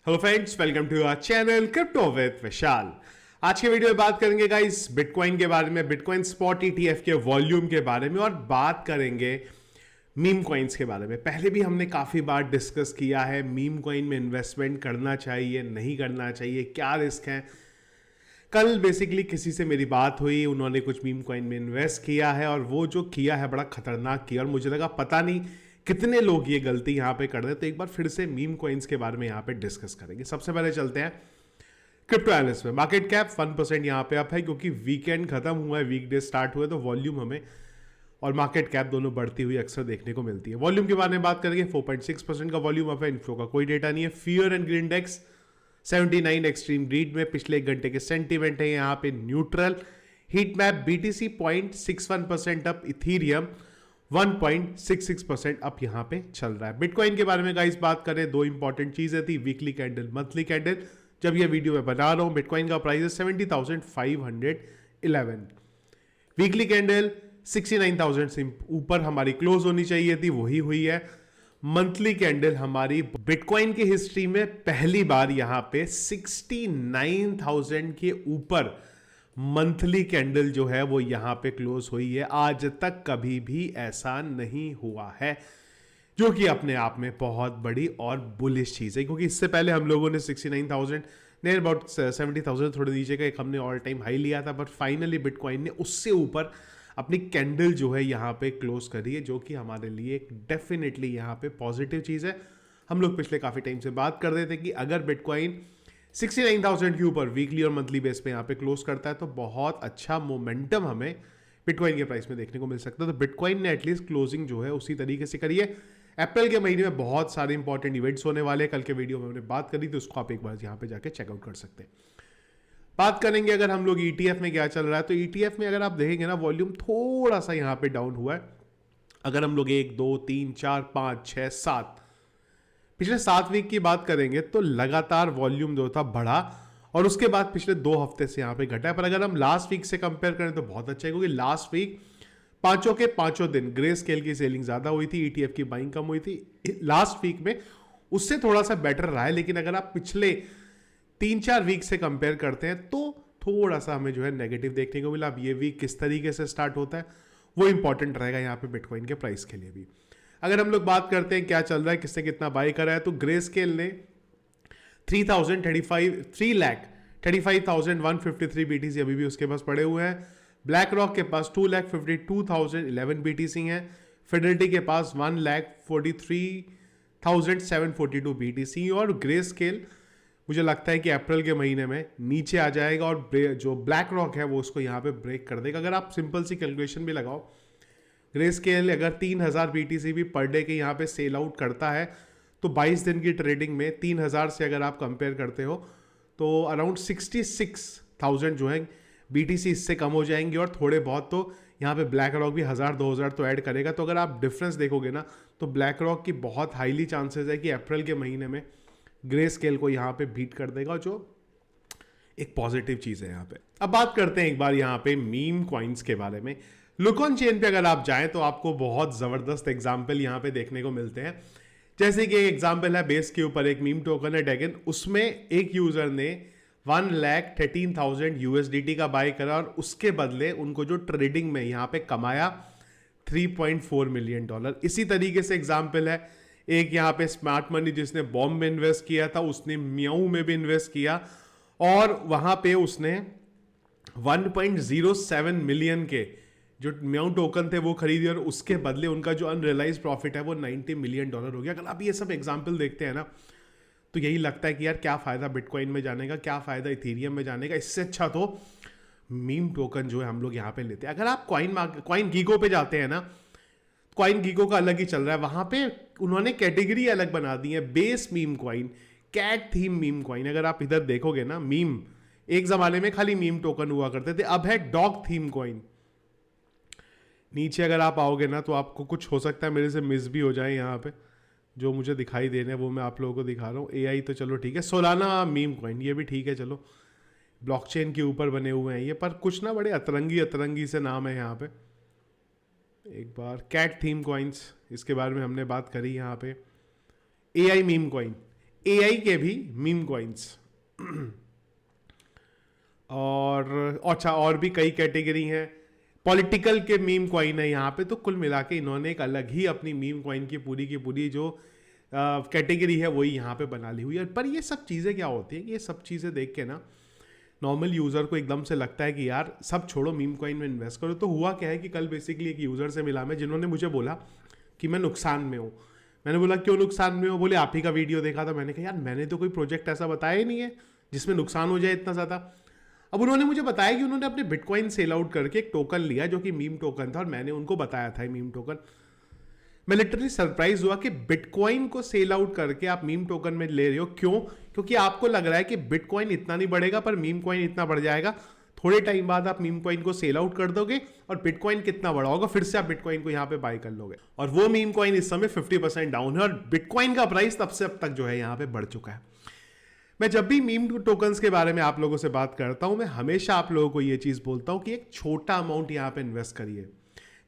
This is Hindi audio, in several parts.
Hello friends, welcome to our channel crypto with Vishal. आज के वीडियो में बात करेंगे गाइस बिटकॉइन के बारे में, बिटकॉइन स्पॉट ईटीएफ के वॉल्यूम के बारे में और बात करेंगे मीम कॉइन्स के बारे में। पहले भी हमने काफी बार डिस्कस किया है मीम कॉइन में इन्वेस्टमेंट करना चाहिए नहीं करना चाहिए, क्या रिस्क है। कल बेसिकली किसी से मेरी बात हुई, उन्होंने कुछ मीम कॉइन में इन्वेस्ट किया है और वो जो किया है बड़ा खतरनाक किया और मुझे लगा पता नहीं कितने लोग ये गलती यहां पे कर रहे हैं। तो एक बार फिर से मीम कॉइन्स के बारे में यहां पे डिस्कस करेंगे। सबसे पहले चलते हैं क्रिप्टो एनालिस्ट में। मार्केट कैप 1% यहां पे अप है क्योंकि वीकेंड खत्म हुआ है, वीकडे स्टार्ट हुए, तो वॉल्यूम हमें और मार्केट कैप दोनों बढ़ती हुई अक्सर देखने को मिलती है। वॉल्यूम के बारे में बात करेंगे, 4.6% का वॉल्यूम अप है। इन्फ्लो का कोई डेटा नहीं है। Fear and green index 79 extreme read में पिछले एक घंटे के सेंटीमेंट है यहां पे neutral. Heat map BTC 0.61% up, Ethereum 1.66% up यहां पे चल रहा है। बिटकॉइन के बारे में गाइस बात करें, दो इंपॉर्टेंट चीजें थी, वीकली कैंडल, मंथली कैंडल। जब ये वीडियो मैं बना रहा हूं बिटकॉइन का प्राइस है 70,511। वीकली कैंडल 69,000 से ऊपर हमारी क्लोज होनी चाहिए थी, वही हुई है। मंथली कैंडल हमारी बिटकॉइन की हिस्ट्री में पहली बार यहां पे 69,000 के ऊपर मंथली कैंडल जो है वो यहां पे क्लोज हुई है। आज तक कभी भी ऐसा नहीं हुआ है, जो कि अपने आप में बहुत बड़ी और बुलिश चीज है, क्योंकि इससे पहले हम लोगों ने 69,000 नियर अबाउट 70,000 थोड़े नीचे का एक हमने ऑल टाइम हाई लिया था, बट फाइनली बिटकॉइन ने उससे ऊपर अपनी कैंडल जो है यहां पे क्लोज करी है, जो कि हमारे लिए एक डेफिनेटली यहां पे पॉजिटिव चीज है। हम लोग पिछले काफी टाइम से बात कर रहे थे कि अगर बिटकॉइन 69,000 के ऊपर वीकली और मंथली बेस पे यहाँ पे क्लोज करता है तो बहुत अच्छा मोमेंटम हमें बिटकॉइन के प्राइस में देखने को मिल सकता है। तो बिटकॉइन ने एटलीस्ट क्लोजिंग जो है उसी तरीके से करी है। अप्रैल के महीने में बहुत सारे इंपॉर्टेंट इवेंट्स होने वाले हैं, कल के वीडियो में हमने बात करी, तो उसको आप एक बार यहाँ पे जाके चेकआउट कर सकते हैं। बात करेंगे अगर हम लोग ईटीएफ में क्या चल रहा है, तो ईटीएफ में अगर आप देखेंगे ना, वॉल्यूम थोड़ा सा यहाँ पे डाउन हुआ है। अगर हम लोग 1 2 3 4 5 6 7 पिछले 7 वीक की बात करेंगे तो लगातार वॉल्यूम जो था बढ़ा और उसके बाद पिछले 2 हफ्ते से यहां पे घटा है। पर अगर हम लास्ट वीक से कंपेयर करें तो बहुत अच्छा है, क्योंकि लास्ट वीक पांचों के पांचों दिन ग्रे स्केल की सेलिंग ज्यादा हुई थी, ईटीएफ की बाइंग कम हुई थी लास्ट वीक में, उससे थोड़ा सा बेटर रहा है। लेकिन अगर आप पिछले 3-4 वीक से कंपेयर करते हैं तो थोड़ा सा हमें जो है नेगेटिव देखने को मिला। अब ये वीक किस तरीके से स्टार्ट होता है वो इंपॉर्टेंट रहेगा यहाँ पे बिटकॉइन के प्राइस के लिए भी। अगर हम लोग बात करते हैं क्या चल रहा है, किसने कितना बाय करा है, तो ग्रे स्केल ने 3,35,153 बीटीसी अभी भी उसके पास पड़े हुए हैं। ब्लैक रॉक के पास 2,52,011 बीटीसी हैं। फिडेलिटी के पास 1,43,742 बीटीसी। और ग्रे स्केल मुझे लगता है कि अप्रैल के महीने में नीचे आ जाएगा और जो ब्लैक रॉक है वो उसको यहाँ पे ब्रेक कर देगा। अगर आप सिंपल सी कैलकुलेशन भी लगाओ, ग्रे स्केल अगर 3,000 बीटीसी भी पर डे के यहाँ पे सेल आउट करता है तो 22 दिन की ट्रेडिंग में 3,000 से अगर आप कंपेयर करते हो तो अराउंड 66,000 जो है बीटीसी इससे कम हो जाएंगे। और थोड़े बहुत तो यहाँ पे ब्लैक रॉक भी 1,000-2,000 तो ऐड करेगा। तो अगर आप डिफरेंस देखोगे ना तो ब्लैक रॉक की बहुत हाईली चांसेस है कि अप्रैल के महीने में ग्रे स्केल को यहाँ पे बीट कर देगा, जो एक पॉजिटिव चीज है यहाँ पे। अब बात करते हैं एक बार यहाँ पे मीम कॉइन्स के बारे में। लुकॉन चेन पे अगर आप जाएं तो आपको बहुत जबरदस्त एग्जाम्पल यहाँ पे देखने को मिलते हैं। जैसे कि एग्जाम्पल है बेस के ऊपर एक मीम टोकन है डैगन, उसमें एक यूजर ने 1,13,000 यूएसडीटी का बाय करा और उसके बदले उनको जो ट्रेडिंग में यहाँ पे कमाया $3.4 मिलियन। इसी तरीके से एग्जाम्पल है एक यहाँ पे स्मार्ट मनी जिसने बॉम्ब में इन्वेस्ट किया था, उसने म्याऊ में भी इन्वेस्ट किया और वहां पे उसने 1.07 मिलियन के जो म्याऊ टोकन थे वो खरीदी और उसके बदले उनका जो अनरियलाइज प्रॉफिट है वो $90 मिलियन हो गया। अगर आप ये सब एग्जाम्पल देखते हैं ना तो यही लगता है कि यार क्या फायदा बिटकॉइन में जाने का, क्या फायदा इथेरियम में जाने का, इससे अच्छा तो मीम टोकन जो है हम लोग यहाँ पे लेते हैं। अगर आप कॉइन गीगो पे जाते हैं ना, कॉइन गीगो का अलग ही चल रहा है, वहां पे उन्होंने कैटेगरी अलग बना दी है, base meme coin, cat theme meme coin. अगर आप इधर देखोगे ना, मीम एक जमाने में खाली मीम टोकन हुआ करते थे, अब है डॉग थीम कॉइन। नीचे अगर आप आओगे ना तो आपको कुछ हो सकता है मेरे से मिस भी हो जाए, यहाँ पे जो मुझे दिखाई दे रहे हैं वो मैं आप लोगों को दिखा रहा हूँ। एआई तो चलो ठीक है, सोलाना मीम कॉइन ये भी ठीक है, चलो ब्लॉकचेन के ऊपर बने हुए हैं ये, पर कुछ ना बड़े अतरंगी अतरंगी से नाम है यहाँ पे। एक बार कैट थीम कॉइन्स, इसके बारे में हमने बात करी यहाँ पे। एआई मीम कॉइन, एआई के भी मीम कॉइन्स और अच्छा और भी कई कैटेगरी हैं, पॉलिटिकल के मीम कॉइन है यहाँ पे। तो कुल मिला के इन्होंने एक अलग ही अपनी मीम कॉइन की पूरी जो कैटेगरी है वही यहाँ पे बना ली हुई है। पर ये सब चीज़ें क्या होती हैं कि ये सब चीज़ें देख के ना नॉर्मल यूज़र को एकदम से लगता है कि यार सब छोड़ो, मीम कॉइन में इन्वेस्ट करो। तो हुआ क्या है कि कल बेसिकली एक यूज़र से मिला मैं, जिन्होंने मुझे बोला कि मैं नुकसान में हूँ। मैंने बोला क्यों नुकसान में हो? बोले आप ही का वीडियो देखा था। मैंने कहा यार मैंने तो कोई प्रोजेक्ट ऐसा बताया ही नहीं है जिसमें नुकसान हो जाए इतना ज़्यादा। अब उन्होंने मुझे बताया कि उन्होंने अपने बिटकॉइन सेल आउट करके एक टोकन लिया जो कि मीम टोकन था, और मैंने उनको बताया था मीम टोकन। मैं लिटरली सरप्राइज हुआ कि बिटकॉइन को सेल आउट करके आप मीम टोकन में ले रहे हो। क्यों? क्योंकि आपको लग रहा है कि बिटकॉइन इतना नहीं बढ़ेगा पर मीम कॉइन इतना बढ़ जाएगा। थोड़े टाइम बाद आप मीम कॉइन को सेल आउट कर दोगे और बिटकॉइन कितना बढ़ा होगा, फिर से आप बिटकॉइन को यहाँ पे बाय कर लोगे। और वो मीम कॉइन इस समय 50% डाउन है और बिटकॉइन का प्राइस तब से अब तक जो है यहाँ पे बढ़ चुका है। मैं जब भी मीम टोकन्स के बारे में आप लोगों से बात करता हूं, मैं हमेशा आप लोगों को ये चीज बोलता हूं कि एक छोटा अमाउंट यहां पे इन्वेस्ट करिए,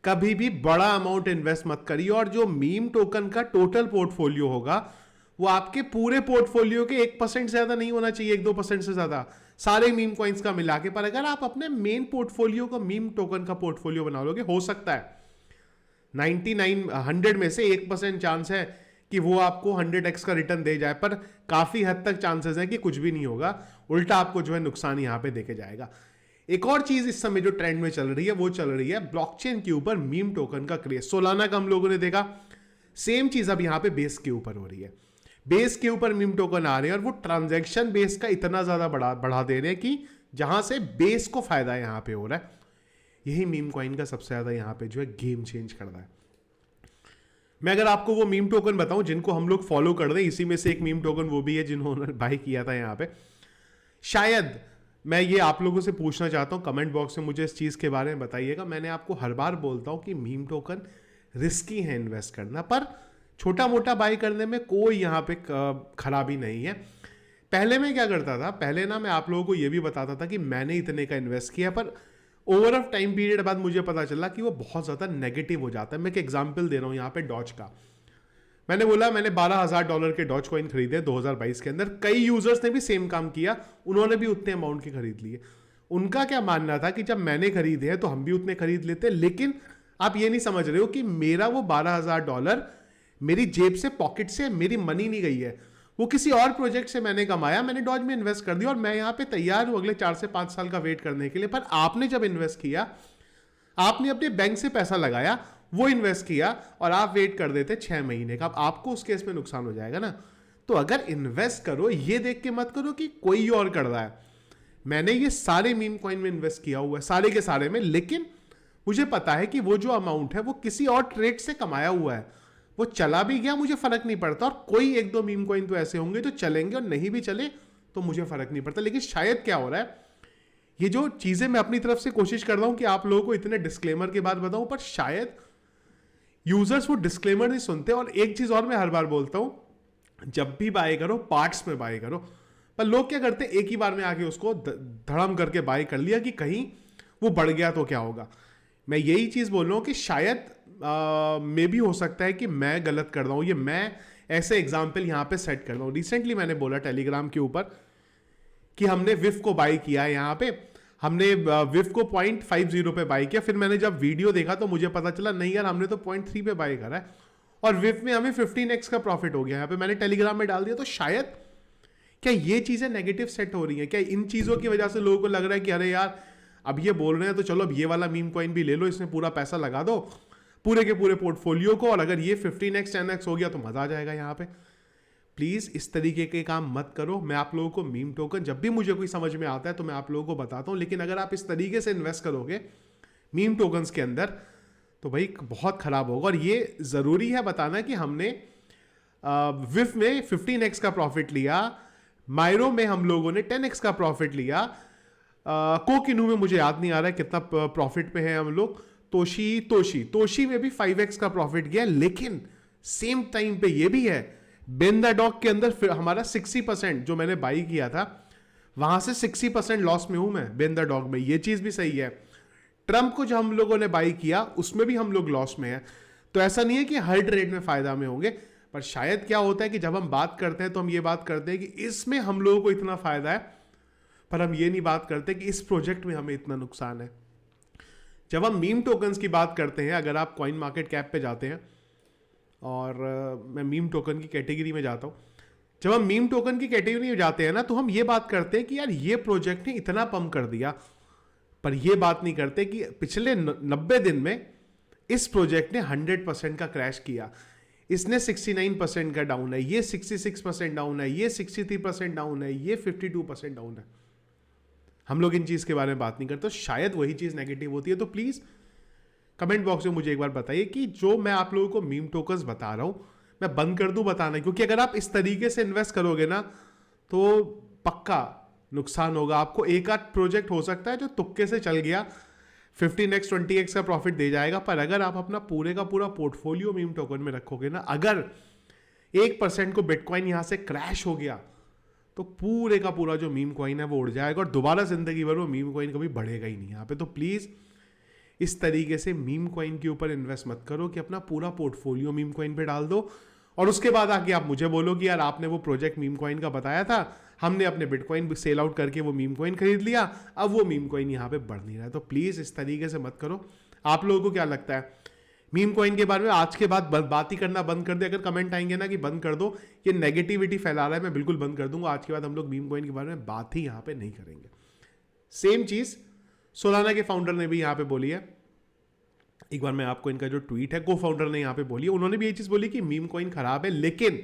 कभी भी बड़ा अमाउंट इन्वेस्ट मत करिए। और जो मीम टोकन का टोटल पोर्टफोलियो होगा वो आपके पूरे पोर्टफोलियो के 1% से ज्यादा नहीं होना चाहिए, 1-2% से ज्यादा, सारे मीम कॉइन्स का मिला के। पर अगर आप अपने मेन पोर्टफोलियो को मीम टोकन का पोर्टफोलियो बना लोगे, हो सकता है 100 में से 1% चांस है कि वो आपको 100x का रिटर्न दे जाए, पर काफी हद तक चांसेस है कि कुछ भी नहीं होगा, उल्टा आपको जो है नुकसान यहां पे देके जाएगा। एक और चीज इस समय जो ट्रेंड में चल रही है वो चल रही है ब्लॉकचेन के ऊपर मीम टोकन का क्रेज। सोलाना का हम लोगों ने देखा, सेम चीज अब यहां पे बेस के ऊपर हो रही है। बेस के ऊपर मीम टोकन आ रहे हैं और वो ट्रांजैक्शन बेस का इतना ज्यादा बढ़ा दे रहे हैं कि जहां से बेस को फायदा यहां पे हो रहा है। यही मीम कॉइन का सबसे ज्यादा यहां पे जो है गेम चेंज कर रहा है। मैं अगर आपको वो मीम टोकन बताऊं जिनको हम लोग फॉलो कर रहे हैं, इसी में से एक मीम टोकन वो भी है जिन्होंने बाय किया था यहाँ पे। शायद मैं ये आप लोगों से पूछना चाहता हूं, कमेंट बॉक्स में मुझे इस चीज़ के बारे में बताइएगा। मैंने आपको हर बार बोलता हूं कि मीम टोकन रिस्की है इन्वेस्ट करना, पर छोटा मोटा बाय करने में कोई यहाँ पे खराबी नहीं है। पहले मैं क्या करता था, पहले ना मैं आप लोगों को ये भी बताता था कि मैंने इतने का इन्वेस्ट किया, पर ओवर ऑफ टाइम पीरियड बाद मुझे पता चला कि वो बहुत ज़्यादा नेगेटिव हो जाता है। मैं एक एग्जांपल दे रहा हूँ यहाँ पे डॉज का। मैंने बोला मैंने $12,000 के डॉज कॉइन खरीदे 2022 के अंदर। कई यूजर्स ने भी सेम काम किया, उन्होंने भी उतने अमाउंट के खरीद लिए। उनका क्या मानना था कि जब मैंने खरीदे हैं तो हम भी उतने खरीद लेते। लेकिन आप ये नहीं समझ रहे हो कि मेरा वो $12,000 मेरी जेब से, पॉकेट से मेरी मनी नहीं गई है, वो किसी और प्रोजेक्ट से मैंने कमाया, मैंने डॉज में इन्वेस्ट कर दिया और मैं यहाँ पे तैयार हूँ अगले 4 से 5 साल का वेट करने के लिए। पर आपने जब इन्वेस्ट किया, आपने अपने बैंक से पैसा लगाया, वो इन्वेस्ट किया और आप वेट कर देते 6 महीने का, अब आपको उस केस में नुकसान हो जाएगा ना। तो अगर इन्वेस्ट करो ये देख के मत करो कि कोई और कर रहा है। मैंने ये सारे मीम कॉइन में इन्वेस्ट किया हुआ है, सारे के सारे में, लेकिन मुझे पता है कि वो जो अमाउंट है वो किसी और ट्रेड से कमाया हुआ है, वो चला भी गया मुझे फर्क नहीं पड़ता। और कोई 1-2 मीम कॉइन तो ऐसे होंगे जो चलेंगे और नहीं भी चले तो मुझे फर्क नहीं पड़ता। लेकिन शायद क्या हो रहा है, ये जो चीजें मैं अपनी तरफ से कोशिश कर रहा हूं कि आप लोगों को इतने डिस्क्लेमर के बाद बताऊं, पर शायद यूजर्स वो डिस्क्लेमर नहीं सुनते। और एक चीज और मैं हर बार बोलता हूं, जब भी बाय करो पार्ट्स में बाय करो। पर लोग क्या करते हैं, एक ही बार में आके उसको धड़म करके बाय कर लिया कि कहीं वो बढ़ गया तो क्या होगा। मैं यही चीज बोल रहा हूं कि शायद मे भी हो सकता है कि मैं गलत कर रहा हूं। ये मैं ऐसे एग्जाम्पल यहां पे सेट कर रहा हूं। रिसेंटली मैंने बोला टेलीग्राम के ऊपर कि हमने विफ को बाय किया है, यहां पे हमने विफ को 0.50 पे बाय किया। फिर मैंने जब वीडियो देखा तो मुझे पता चला नहीं यार हमने तो 0.3 पे बाय करा है और विफ में हमें 15x का प्रॉफिट हो गया। यहाँ पे मैंने टेलीग्राम में डाल दिया। तो शायद क्या ये चीजें नेगेटिव सेट हो रही हैं, क्या इन चीजों की वजह से लोगों को लग रहा है कि अरे यार अब ये बोल रहे हैं तो चलो अब ये वाला मीम कॉइन भी ले लो, इसमें पूरा पैसा लगा दो पूरे के पूरे पोर्टफोलियो को, और अगर ये 15x 10x हो गया तो मजा आ जाएगा। यहाँ पे प्लीज इस तरीके के काम मत करो। मैं आप लोगों को मीम टोकन जब भी मुझे कोई समझ में आता है तो मैं आप लोगों को बताता हूं, लेकिन अगर आप इस तरीके से इन्वेस्ट करोगे मीम टोकन्स के अंदर तो भाई बहुत खराब होगा। और ये जरूरी है बताना कि हमने विफ में 15x का प्रॉफिट लिया, मायरो में हम लोगों ने 10x का प्रॉफिट लिया, कोकिनू में मुझे याद नहीं आ रहा है कितना प्रॉफिट पे है हम लोग, तोशी में भी 5x का प्रॉफिट गया। लेकिन सेम टाइम पे ये भी है बेंदाडॉग के अंदर फिर हमारा 60% जो मैंने बाई किया था वहां से 60% लॉस में हूं मैं बेंदाडॉग में। ये चीज भी सही है। ट्रंप को जो हम लोगों ने बाई किया उसमें भी हम लोग लॉस में है। तो ऐसा नहीं है कि हर ट्रेड में फायदा में होंगे, पर शायद क्या होता है कि जब हम बात करते हैं तो हम ये बात करते हैं कि इसमें हम लोगों को इतना फायदा है, पर हम ये नहीं बात करते कि इस प्रोजेक्ट में हमें इतना नुकसान है। जब हम मीम टोकन्स की बात करते हैं, अगर आप कॉइन मार्केट कैप पे जाते हैं, और मैं मीम टोकन की कैटेगरी में जाता हूँ, जब हम मीम टोकन की कैटेगरी में जाते हैं ना, तो हम ये बात करते हैं कि यार ये प्रोजेक्ट ने इतना पंप कर दिया, पर ये बात नहीं करते कि पिछले 90 दिन में इस प्रोजेक्ट ने 100% का क्रैश किया। इसने 69% का डाउन है, ये 66% डाउन है, ये 63% डाउन है, ये 52% डाउन है। हम लोग इन चीज़ के बारे में बात नहीं करते, तो शायद वही चीज़ नेगेटिव होती है। तो प्लीज़ कमेंट बॉक्स में मुझे एक बार बताइए कि जो मैं आप लोगों को मीम टोकन्स बता रहा हूँ मैं बंद कर दूं बताना, क्योंकि अगर आप इस तरीके से इन्वेस्ट करोगे ना तो पक्का नुकसान होगा आपको। एक आध प्रोजेक्ट हो सकता है जो तुक्के से चल गया, 15x 20x का प्रॉफिट दे जाएगा, पर अगर आप अपना पूरे का पूरा पोर्टफोलियो मीम टोकन में रखोगे ना, अगर 1% को बिटकॉइन यहां से क्रैश हो गया तो पूरे का पूरा जो मीम कॉइन है वो उड़ जाएगा, और दोबारा जिंदगी भर वो मीम कॉइन कभी बढ़ेगा ही नहीं यहाँ पे। तो प्लीज़ इस तरीके से मीम कॉइन के ऊपर इन्वेस्ट मत करो कि अपना पूरा पोर्टफोलियो मीम कॉइन पे डाल दो, और उसके बाद आके आप मुझे बोलो कि यार आपने वो प्रोजेक्ट मीम कॉइन का बताया था, हमने अपने बिटकॉइन सेल आउट करके वो मीम कॉइन खरीद लिया, अब वो मीम कॉइन यहाँ पे बढ़ नहीं रहा है। तो प्लीज़ इस तरीके से मत करो। आप लोगों को क्या लगता है मीम कॉइन के बारे में? आज के बाद बात ही करना बंद कर दे। अगर कमेंट आएंगे ना कि बंद कर दो, ये नेगेटिविटी फैला रहा है, मैं बिल्कुल बंद कर दूंगा। आज के बाद हम लोग मीम कॉइन के बारे में बात ही यहाँ पे नहीं करेंगे। सेम चीज़ सोलाना के फाउंडर ने भी यहाँ पे बोली है। एक बार मैं आपको इनका जो ट्वीट है, को फाउंडर ने यहाँ पे बोली है, उन्होंने भी ये चीज़ बोली कि मीम कॉइन खराब है, लेकिन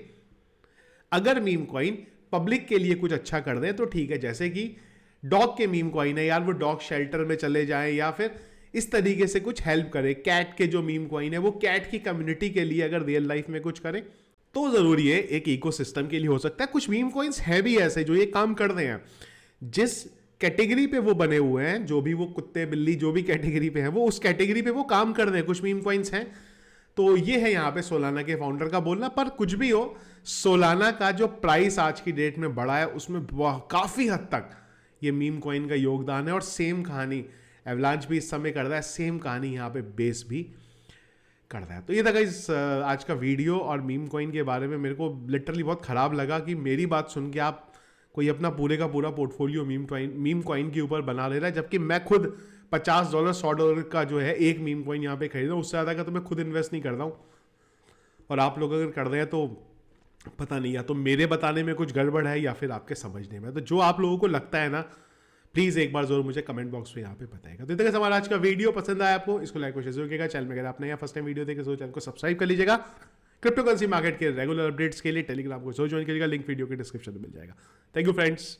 अगर मीम कॉइन पब्लिक के लिए कुछ अच्छा कर दे तो ठीक है। जैसे कि डॉग के मीम कॉइन है यार, वो डॉग शेल्टर में चले जाएं या फिर इस तरीके से कुछ हेल्प करे। कैट के जो मीम कॉइन है वो कैट की कम्युनिटी के लिए अगर रियल लाइफ में कुछ करें तो जरूरी है, एक इकोसिस्टम के लिए हो सकता है। कुछ मीम कॉइन्स है भी ऐसे जो ये काम कर रहे हैं, जिस कैटेगरी पे वो बने हुए हैं, जो भी वो कुत्ते बिल्ली जो भी कैटेगरी पे है, वो उस कैटेगरी पे वो काम कर रहे हैं। कुछ मीम कॉइन्स हैं। तो ये है यहाँ पे सोलाना के फाउंडर का बोलना। पर कुछ भी हो, सोलाना का जो प्राइस आज की डेट में बढ़ा है उसमें काफी हद तक ये मीम कॉइन का योगदान है। और सेम कहानी एवलांच भी इस समय कर रहा है, सेम कहानी यहाँ पे बेस भी कर रहा है। तो ये था गाइस आज का वीडियो, और मीम कॉइन के बारे में मेरे को लिटरली बहुत खराब लगा कि मेरी बात सुन के आप कोई अपना पूरे का पूरा पोर्टफोलियो मीम कॉइन के ऊपर बना ले रहा है, जबकि मैं खुद $50 $100 का जो है एक मीम कॉइन यहाँ पे खरीदा हूँ। उससे ज़्यादा का तो मैं खुद इन्वेस्ट नहीं करता हूँ। और आप लोग अगर कर रहे हैं तो पता नहीं, या तो मेरे बताने में कुछ गड़बड़ है या फिर आपके समझने में। तो जो आप लोगों को लगता है ना, प्लीज़ एक बार जरूर मुझे कमेंट बॉक्स में यहाँ पे बताएगा। तो इतना हमारा आज का वीडियो पसंद आया आपको, इसको लाइक और शेयर जरूर कीजिएगा। चैनल में अगर आपने यहाँ फर्स्ट टाइम वीडियो देखे तो चैनल को सब्सक्राइब कर लीजिएगा। क्रिप्टो करेंसी मार्केट के रेगुलर अपडेट्स के लिए टेलीग्राम को जरूर ज्वाइन करिएगा, लिंक वीडियो के डिस्क्रिप्शन में मिल जाएगा। Thank you friends.